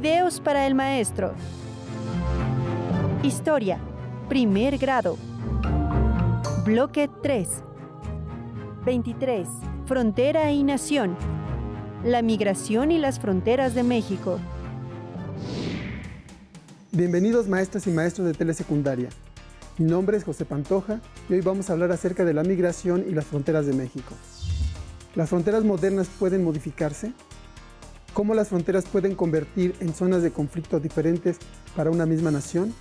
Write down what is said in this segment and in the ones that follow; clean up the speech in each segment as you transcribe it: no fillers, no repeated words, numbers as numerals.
Videos para el maestro. Historia, primer grado. Bloque 3. 23. Frontera y nación. La migración y las fronteras de México. Bienvenidos maestras y maestros de telesecundaria. Mi nombre es José Pantoja y hoy vamos a hablar acerca de la migración y las fronteras de México. ¿Las fronteras modernas pueden modificarse? ¿Cómo las fronteras pueden convertir en zonas de conflicto diferentes para una misma nación?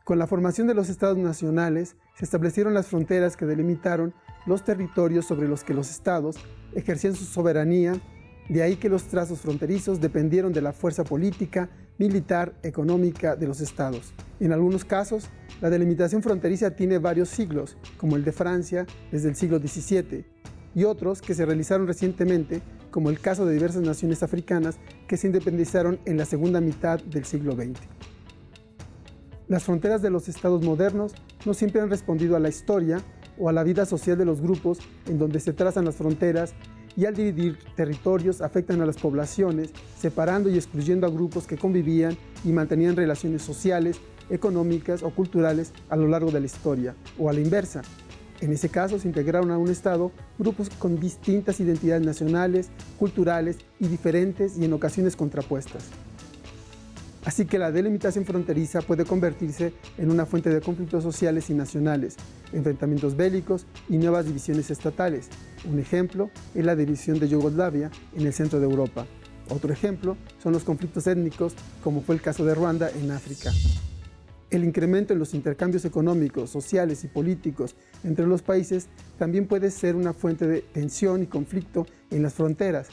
Con la formación de los estados nacionales, se establecieron las fronteras que delimitaron los territorios sobre los que los estados ejercían su soberanía. De ahí que los trazos fronterizos dependieron de la fuerza política, militar, económica de los estados. En algunos casos, la delimitación fronteriza tiene varios siglos, como el de Francia desde el siglo XVII, y otros que se realizaron recientemente, como el caso de diversas naciones africanas que se independizaron en la segunda mitad del siglo XX. Las fronteras de los estados modernos no siempre han respondido a la historia o a la vida social de los grupos en donde se trazan las fronteras, y al dividir territorios afectan a las poblaciones, separando y excluyendo a grupos que convivían y mantenían relaciones sociales, económicas o culturales a lo largo de la historia, o a la inversa. En ese caso se integraron a un estado grupos con distintas identidades nacionales, culturales y diferentes y en ocasiones contrapuestas. Así que la delimitación fronteriza puede convertirse en una fuente de conflictos sociales y nacionales, enfrentamientos bélicos y nuevas divisiones estatales. Un ejemplo es la división de Yugoslavia en el centro de Europa. Otro ejemplo son los conflictos étnicos, como fue el caso de Ruanda en África. El incremento en los intercambios económicos, sociales y políticos entre los países también puede ser una fuente de tensión y conflicto en las fronteras,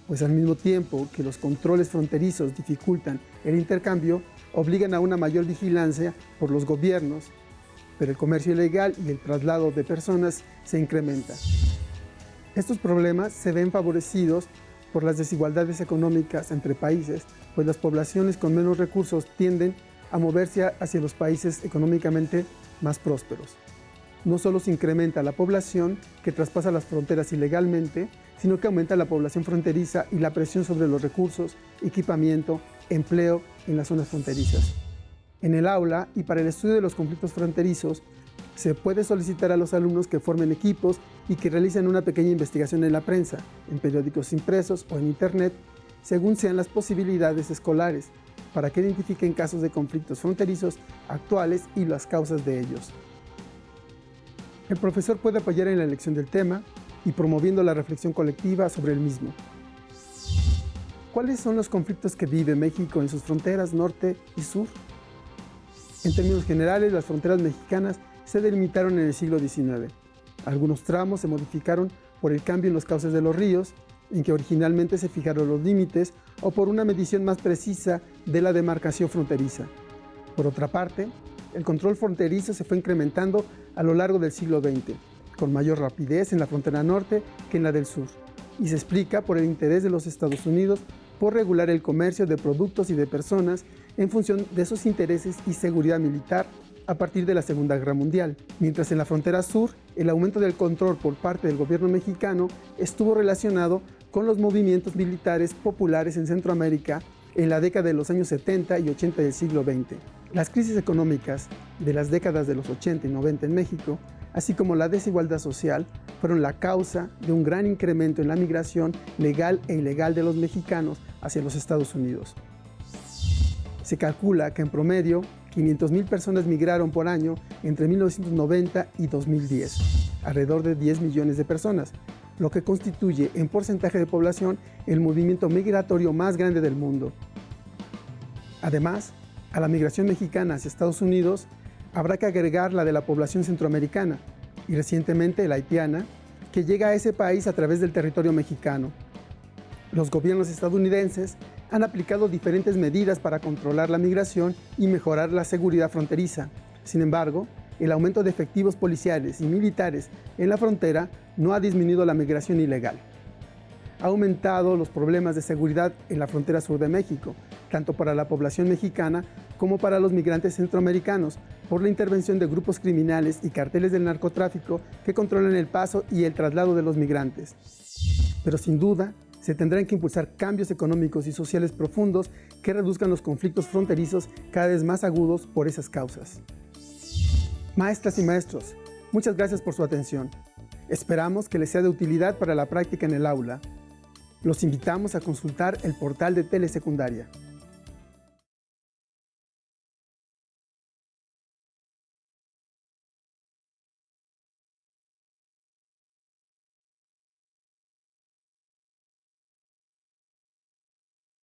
pues al mismo tiempo que los controles fronterizos dificultan el intercambio, obligan a una mayor vigilancia por los gobiernos, pero el comercio ilegal y el traslado de personas se incrementa. Estos problemas se ven favorecidos por las desigualdades económicas entre países, pues las poblaciones con menos recursos tienden a moverse hacia los países económicamente más prósperos. No solo se incrementa la población que traspasa las fronteras ilegalmente, sino que aumenta la población fronteriza y la presión sobre los recursos, equipamiento, empleo en las zonas fronterizas. En el aula y para el estudio de los conflictos fronterizos, se puede solicitar a los alumnos que formen equipos y que realicen una pequeña investigación en la prensa, en periódicos impresos o en internet, según sean las posibilidades escolares, para que identifiquen casos de conflictos fronterizos actuales y las causas de ellos. El profesor puede apoyar en la elección del tema y promoviendo la reflexión colectiva sobre el mismo. ¿Cuáles son los conflictos que vive México en sus fronteras norte y sur? En términos generales, las fronteras mexicanas se delimitaron en el siglo XIX. Algunos tramos se modificaron por el cambio en los cauces de los ríos, en que originalmente se fijaron los límites, o por una medición más precisa de la demarcación fronteriza. Por otra parte, el control fronterizo se fue incrementando a lo largo del siglo XX, con mayor rapidez en la frontera norte que en la del sur, y se explica por el interés de los Estados Unidos por regular el comercio de productos y de personas en función de sus intereses y seguridad militar a partir de la Segunda Guerra Mundial, mientras en la frontera sur el aumento del control por parte del gobierno mexicano estuvo relacionado con los movimientos militares populares en Centroamérica en la década de los años 70 y 80 del siglo XX. Las crisis económicas de las décadas de los 80 y 90 en México, así como la desigualdad social, fueron la causa de un gran incremento en la migración legal e ilegal de los mexicanos hacia los Estados Unidos. Se calcula que en promedio 500,000 personas migraron por año entre 1990 y 2010, alrededor de 10 millones de personas, lo que constituye en porcentaje de población el movimiento migratorio más grande del mundo. Además, a la migración mexicana hacia Estados Unidos habrá que agregar la de la población centroamericana y recientemente la haitiana, que llega a ese país a través del territorio mexicano. Los gobiernos estadounidenses han aplicado diferentes medidas para controlar la migración y mejorar la seguridad fronteriza. Sin embargo, el aumento de efectivos policiales y militares en la frontera no ha disminuido la migración ilegal. Ha aumentado los problemas de seguridad en la frontera sur de México, tanto para la población mexicana como para los migrantes centroamericanos, por la intervención de grupos criminales y carteles del narcotráfico que controlan el paso y el traslado de los migrantes. Pero sin duda, Se tendrán que impulsar cambios económicos y sociales profundos que reduzcan los conflictos fronterizos cada vez más agudos por esas causas. Maestras y maestros, muchas gracias por su atención. Esperamos que les sea de utilidad para la práctica en el aula. Los invitamos a consultar el portal de Telesecundaria.